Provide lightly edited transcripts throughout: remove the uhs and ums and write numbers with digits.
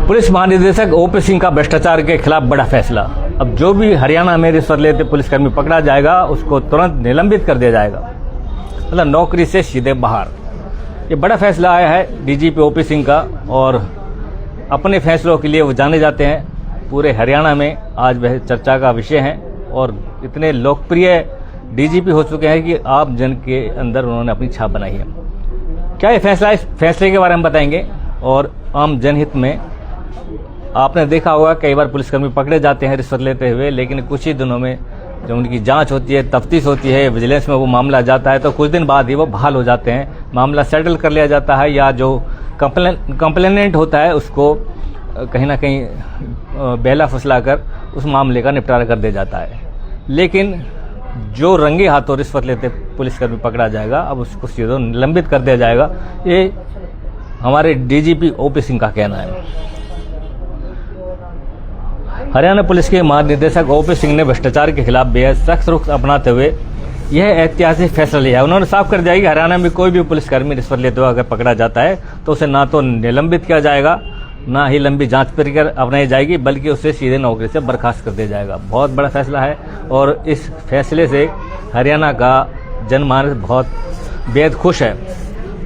Police महानिदेशक OP Singh का भ्रष्टाचार के खिलाफ बड़ा फैसला। अब जो भी हरियाणा में रिश्वत लेते पुलिसकर्मी पकड़ा जाएगा उसको तुरंत निलंबित कर दिया जाएगा, मतलब नौकरी से सीधे बाहर। ये बड़ा फैसला आया है डीजीपी ओपी सिंह का और अपने फैसलों के लिए वो जाने जाते हैं पूरे हरियाणा में। आज वह चर्चा का विषय हैं और इतने लोकप्रिय डीजीपी हो चुके हैं कि आम जन के अंदर उन्होंने अपनी छाप बनाई है। क्या ये फैसला, इस फैसले के बारे में बताएंगे। और आम जनहित में आपने देखा होगा कई बार पुलिसकर्मी पकड़े जाते हैं रिश्वत लेते हुए, लेकिन कुछ ही दिनों में जब उनकी जांच होती है, तफ्तीश होती है, विजिलेंस में वो मामला जाता है तो कुछ दिन बाद ही वो बहाल हो जाते हैं, मामला सेटल कर लिया जाता है या जो कंप्लेनेंट होता है उसको कहीं ना कहीं बेला फुसला कर उस मामले का निपटारा कर दिया जाता है। लेकिन जो रंगे हाथों रिश्वत लेते पुलिसकर्मी पकड़ा जाएगा अब उसको सीधे निलंबित कर दिया जाएगा, ये हमारे डीजीपी ओपी सिंह का कहना है। हरियाणा पुलिस के महानिदेशक ओपी सिंह ने भ्रष्टाचार के खिलाफ बेहद सख्त रुख अपनाते हुए यह ऐतिहासिक फैसला लिया है। उन्होंने साफ कर दिया कि हरियाणा में कोई भी पुलिसकर्मी रिश्वत लेते हुए अगर पकड़ा जाता है तो उसे ना तो निलंबित किया जाएगा, ना ही लंबी जांच प्रक्रिया अपनाई जाएगी, बल्कि उसे सीधे नौकरी से बर्खास्त कर दिया जाएगा। बहुत बड़ा फैसला है और इस फैसले से हरियाणा का जनमानस बहुत बेहद खुश है।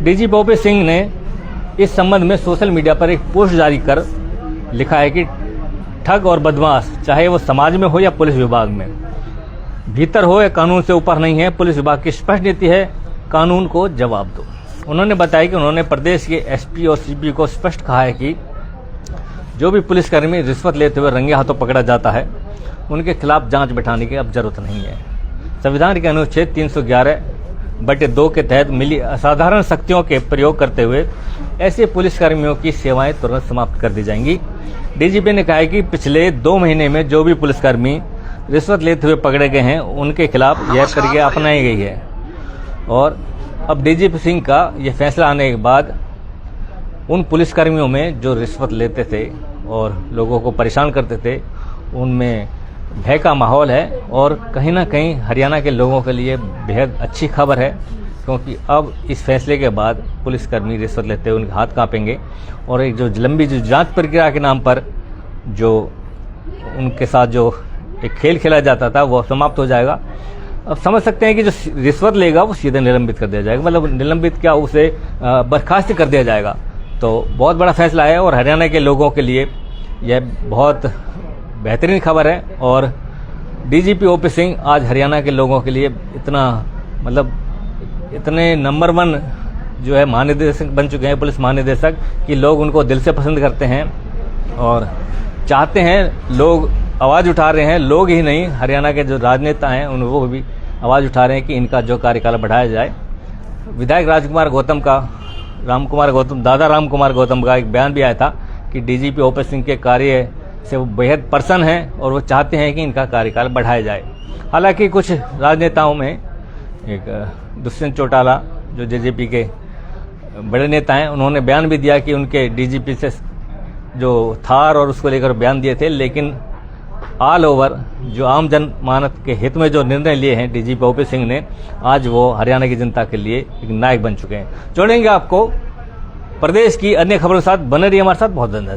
डीजीपी ओपी सिंह ने इस संबंध में सोशल मीडिया पर एक पोस्ट जारी कर लिखा है कि ठग और बदमाश चाहे वो समाज में हो या पुलिस विभाग में, भीतर हो या कानून से ऊपर नहीं है। पुलिस विभाग की स्पष्ट नीति है, कानून को जवाब दो। उन्होंने बताया कि उन्होंने प्रदेश के एसपी और सीपी को स्पष्ट कहा है कि जो भी पुलिसकर्मी रिश्वत लेते हुए रंगे हाथों पकड़ा जाता है उनके खिलाफ जांच बैठाने की अब जरूरत नहीं है। संविधान के अनुच्छेद 311(2) के तहत मिली असाधारण शक्तियों के प्रयोग करते हुए ऐसे पुलिसकर्मियों की सेवाएं तुरंत समाप्त कर दी जाएंगी। डीजीपी ने कहा है कि पिछले 2 महीने में जो भी पुलिसकर्मी रिश्वत लेते हुए पकड़े गए हैं उनके खिलाफ यह प्रक्रिया अपनाई गई है। और अब डीजीपी सिंह का यह फैसला आने के बाद उन पुलिसकर्मियों में जो रिश्वत लेते थे और लोगों को परेशान करते थे उनमें भय का माहौल है और कहीं ना कहीं हरियाणा के लोगों के लिए बेहद अच्छी खबर है, क्योंकि अब इस फैसले के बाद पुलिसकर्मी रिश्वत लेते हुए उनके हाथ कांपेंगे और एक जो लंबी जो जांच प्रक्रिया के नाम पर जो उनके साथ जो एक खेल खेला जाता था वो समाप्त हो जाएगा। अब समझ सकते हैं कि जो रिश्वत लेगा वो सीधे निलंबित कर दिया जाएगा, मतलब निलंबित क्या, उसे बर्खास्त कर दिया जाएगा। तो बहुत बड़ा फैसला है और हरियाणा के लोगों के लिए यह बहुत बेहतरीन खबर है। और डीजीपी ओपी सिंह आज हरियाणा के लोगों के लिए इतने नंबर 1 जो है महानिदेशक बन चुके हैं, पुलिस महानिदेशक, कि लोग उनको दिल से पसंद करते हैं और चाहते हैं, लोग आवाज़ उठा रहे हैं। लोग ही नहीं, हरियाणा के जो राजनेता हैं उन वो भी आवाज़ उठा रहे हैं कि इनका जो कार्यकाल बढ़ाया जाए। विधायक दादा राम कुमार गौतम का एक बयान भी आया था कि डीजीपी ओपी सिंह के कार्य से वो बेहद प्रसन्न हैं और वो चाहते हैं कि इनका कार्यकाल बढ़ाया जाए। हालांकि कुछ राजनेताओं में एक दुष्यंत चौटाला जो जेजेपी के बड़े नेता हैं, उन्होंने बयान भी दिया कि उनके डीजीपी से जो थार और उसको लेकर बयान दिए थे, लेकिन ऑल ओवर जो आम जनमानस के हित में जो निर्णय लिए हैं डीजीपी ओपी सिंह ने, आज वो हरियाणा की जनता के लिए एक नायक बन चुके हैं। जोड़ेंगे आपको प्रदेश की अन्य खबरों के साथ, बने रहिए हमारे साथ। बहुत धन्यवाद।